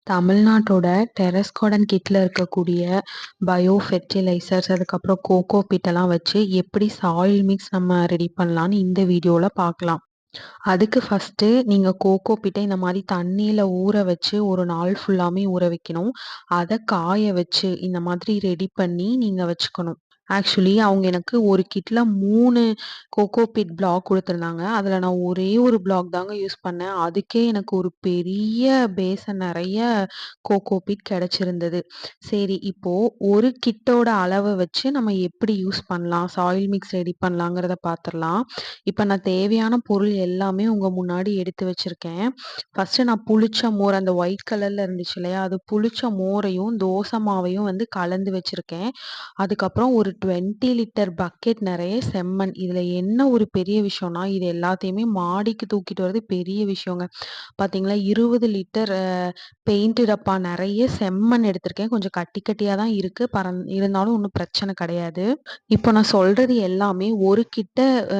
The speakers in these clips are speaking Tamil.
தமிழ்நாட்டோட டெரஸ் கார்டன் கிட்ல இருக்கக்கூடிய பயோ ஃபெர்டிலைசர்ஸ், அதுக்கப்புறம் கோகோ பிட்டெல்லாம் வச்சு எப்படி சாயில் மிக்ஸ் நம்ம ரெடி பண்ணலான்னு இந்த வீடியோல பார்க்கலாம். அதுக்கு ஃபர்ஸ்ட்டு நீங்க கோகோ பிட்ட இந்த மாரி தண்ணீல ஊற வச்சு ஒரு நாள் ஃபுல்லாமே ஊற வைக்கணும். அத காய வச்சு இந்த மாதிரி ரெடி பண்ணி நீங்க வச்சுக்கணும். ஆக்சுவலி அவங்க எனக்கு ஒரு கிட்ல 3 கோகோ பிட் பிளாக் குடுத்துருந்தாங்க. அதுல நான் ஒரே ஒரு பிளாக் தாங்க யூஸ் பண்ணேன். அதுக்கே எனக்கு ஒரு பெரிய பேசன் நெறைய கோகோ பிட் கிடைச்சிருந்தது. சரி, இப்போ ஒரு கிட்டோட அளவ வச்சு நம்ம எப்படி யூஸ் பண்ணலாம்? சாயில் மிக்ஸ் ரெடி பண்ணலாங்கிறத பார்த்துரலாம். இப்ப நான் தேவையான பொருள் எல்லாமே உங்க முன்னாடி எடுத்து வச்சிருக்கேன். ஃபர்ஸ்ட்டு நான் புளிச்ச மோர் அந்த ஒயிட் கலர்ல இருந்துச்சு இல்லையா? அது புளிச்ச மோரையும், தோசை மாவையும் வந்து கலந்து வச்சிருக்கேன். அதுக்கப்புறம் ஒரு 20 லிட்டர் பக்கெட் நெறைய செம்மண். இதுல என்ன ஒரு பெரிய விஷயம்னா, இது எல்லாத்தையுமே மாடிக்கு தூக்கிட்டு வரது பெரிய விஷயங்க. பாத்தீங்களா, 20 லிட்டர் பெயிண்ட் டப்பா நெறைய செம்மண் எடுத்திருக்கேன். கொஞ்சம் கட்டி கட்டியா தான் இருக்கு. இருந்தாலும் ஒண்ணும் பிரச்சனை கிடையாது. இப்போ நான் சொல்றது எல்லாமே ஒரு கிட்ட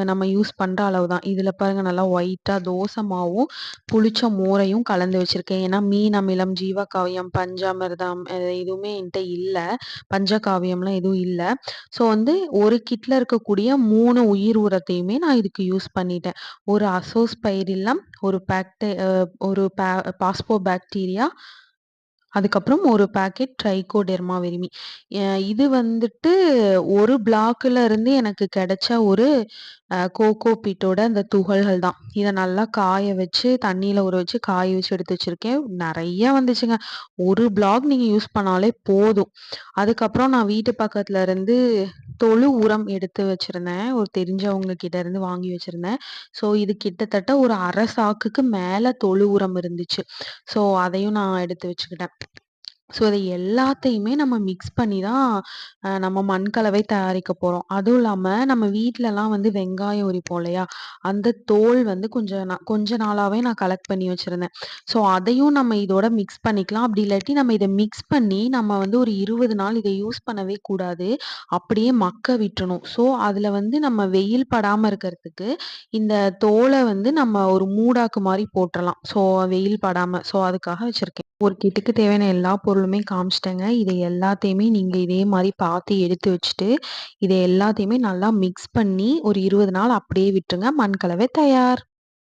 நம்ம யூஸ் பண்ற அளவு தான். இதுல பாருங்க, நல்லா ஒயிட்டா தோசை மாவும், புளிச்ச மோரையும் கலந்து வச்சிருக்கேன். ஏன்னா மீன் அமிலம், ஜீவகாவியம், பஞ்சாமிர்தம் எதுவுமே என்ட்ட இல்ல. பஞ்சகாவியம்லாம் எதுவும் இல்ல. ஸோ வந்து ஒரு கிட்ல இருக்கக்கூடிய 3 உயிர் உரத்தையுமே நான் இதுக்கு யூஸ் பண்ணிட்டேன். ஒரு அசோஸ்பைரில்லம், ஒரு பாக்டே அ ஒரு பாஸ்போபாக்டீரியா, அதுக்கப்புறம் ஒரு பாக்கெட் ட்ரைகோடெர்மா விரிமி. இது வந்துட்டு ஒரு பிளாக்ல இருந்து எனக்கு கிடைச்ச ஒரு கோகோ பீட்டோட அந்த துகள்கள் தான். இத நல்லா காய வச்சு, தண்ணீல ஊற வச்சு, காய வச்சு எடுத்து வச்சிருக்கேன். நெறைய வந்துச்சுங்க. ஒரு பிளாக் நீங்க யூஸ் பண்ணாலே போதும். அதுக்கப்புறம் நான் வீட்டு பக்கத்துல இருந்து தொழு உரம் எடுத்து வச்சிருந்தேன். ஒரு தெரிஞ்சவங்க கிட்ட இருந்து வாங்கி வச்சிருந்தேன். ஸோ இது கிட்டத்தட்ட ஒரு 1/2 சாக்குக்கு மேல தொழு உரம் இருந்துச்சு. ஸோ அதையும் நான் எடுத்து வச்சுக்கிட்டேன். ஸோ இத எல்லாத்தையுமே நம்ம மிக்ஸ் பண்ணி தான் நம்ம மண்கலவை தயாரிக்க போறோம். அதுவும் இல்லாம நம்ம வீட்லலாம் வந்து வெங்காயம் உரிப்போம் இல்லையா? அந்த தோல் வந்து கொஞ்ச நாளாவே நான் கலெக்ட் பண்ணி வச்சிருந்தேன். ஸோ அதையும் நம்ம இதோட மிக்ஸ் பண்ணிக்கலாம். அப்படி இல்லாட்டி நம்ம இத மிக்ஸ் பண்ணி நம்ம வந்து ஒரு 20 நாள் இத யூஸ் பண்ணவே கூடாது. அப்படியே மக்க விட்டுறணும். ஸோ அதுல வந்து நம்ம வெயில் படாம இருக்கறதுக்கு இந்த தோல வந்து நம்ம ஒரு மூடாக்கு மாரி போட்டுறலாம். ஸோ வெயில் படாம. ஸோ அதுக்காக வச்சிருக்கேன். ஒரு கிட்டுக்கு தேவையான எல்லா பொருளுமே காமிச்சுட்டேங்க. இத எல்லாத்தையுமே நீங்க இதே மாரி பார்த்து எடுத்து வச்சுட்டு, இத எல்லாத்தையுமே நல்லா மிக்ஸ் பண்ணி ஒரு 20 நாள் அப்படியே விட்டுருங்க. மண் கலவை தயார்.